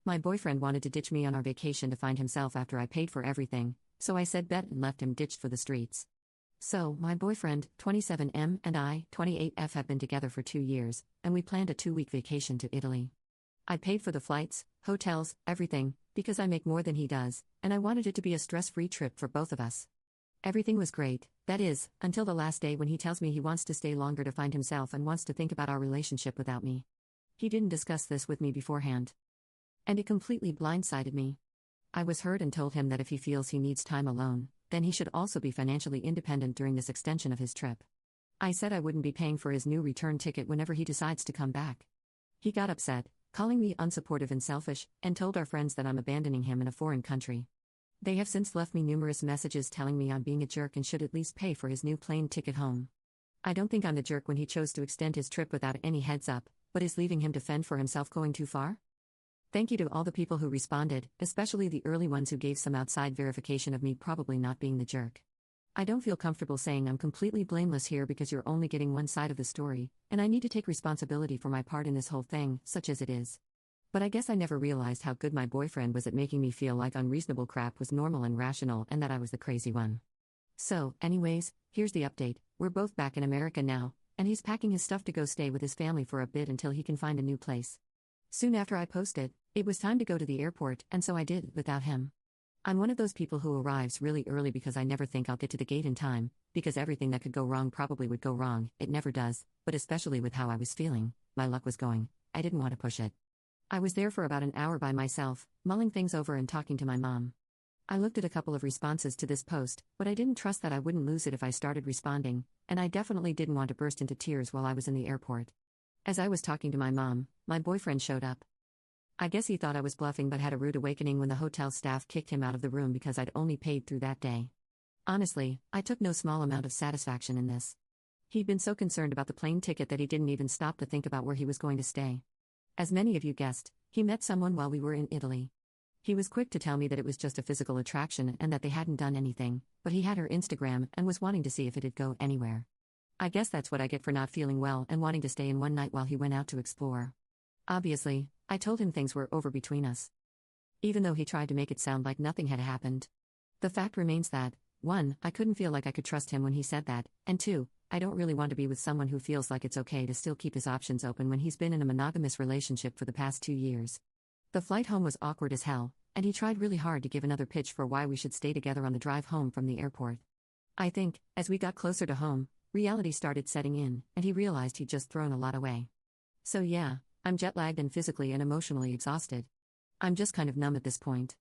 My boyfriend wanted to ditch me on our vacation to find himself after I paid for everything, so I said bet and left him ditched for the streets. So, my boyfriend, 27M, and I, 28F, have been together for 2 years, and we planned a 2-week vacation to Italy. I paid for the flights, hotels, everything, because I make more than he does, and I wanted it to be a stress-free trip for both of us. Everything was great, that is, until the last day when he tells me he wants to stay longer to find himself and wants to think about our relationship without me. He didn't discuss this with me beforehand. And it completely blindsided me. I was hurt and told him that if he feels he needs time alone, then he should also be financially independent during this extension of his trip. I said I wouldn't be paying for his new return ticket whenever he decides to come back. He got upset, calling me unsupportive and selfish, and told our friends that I'm abandoning him in a foreign country. They have since left me numerous messages telling me I'm being a jerk and should at least pay for his new plane ticket home. I don't think I'm the jerk when he chose to extend his trip without any heads up, but is leaving him to fend for himself going too far? Thank you to all the people who responded, especially the early ones who gave some outside verification of me probably not being the jerk. I don't feel comfortable saying I'm completely blameless here because you're only getting one side of the story, and I need to take responsibility for my part in this whole thing, such as it is. But I guess I never realized how good my boyfriend was at making me feel like unreasonable crap was normal and rational and that I was the crazy one. So, anyways, here's the update. We're both back in America now, and he's packing his stuff to go stay with his family for a bit until he can find a new place. Soon after I posted, it was time to go to the airport, and so I did, without him. I'm one of those people who arrives really early because I never think I'll get to the gate in time, because everything that could go wrong probably would go wrong. It never does, but especially with how I was feeling, my luck was going, I didn't want to push it. I was there for about an hour by myself, mulling things over and talking to my mom. I looked at a couple of responses to this post, but I didn't trust that I wouldn't lose it if I started responding, and I definitely didn't want to burst into tears while I was in the airport. As I was talking to my mom, my boyfriend showed up. I guess he thought I was bluffing but had a rude awakening when the hotel staff kicked him out of the room because I'd only paid through that day. Honestly, I took no small amount of satisfaction in this. He'd been so concerned about the plane ticket that he didn't even stop to think about where he was going to stay. As many of you guessed, he met someone while we were in Italy. He was quick to tell me that it was just a physical attraction and that they hadn't done anything, but he had her Instagram and was wanting to see if it'd go anywhere. I guess that's what I get for not feeling well and wanting to stay in one night while he went out to explore. Obviously, I told him things were over between us, even though he tried to make it sound like nothing had happened. The fact remains that, 1, I couldn't feel like I could trust him when he said that, and 2, I don't really want to be with someone who feels like it's okay to still keep his options open when he's been in a monogamous relationship for the past 2 years. The flight home was awkward as hell, and he tried really hard to give another pitch for why we should stay together on the drive home from the airport. I think, as we got closer to home, reality started setting in, and he realized he'd just thrown a lot away. So yeah, I'm jet-lagged and physically and emotionally exhausted. I'm just kind of numb at this point.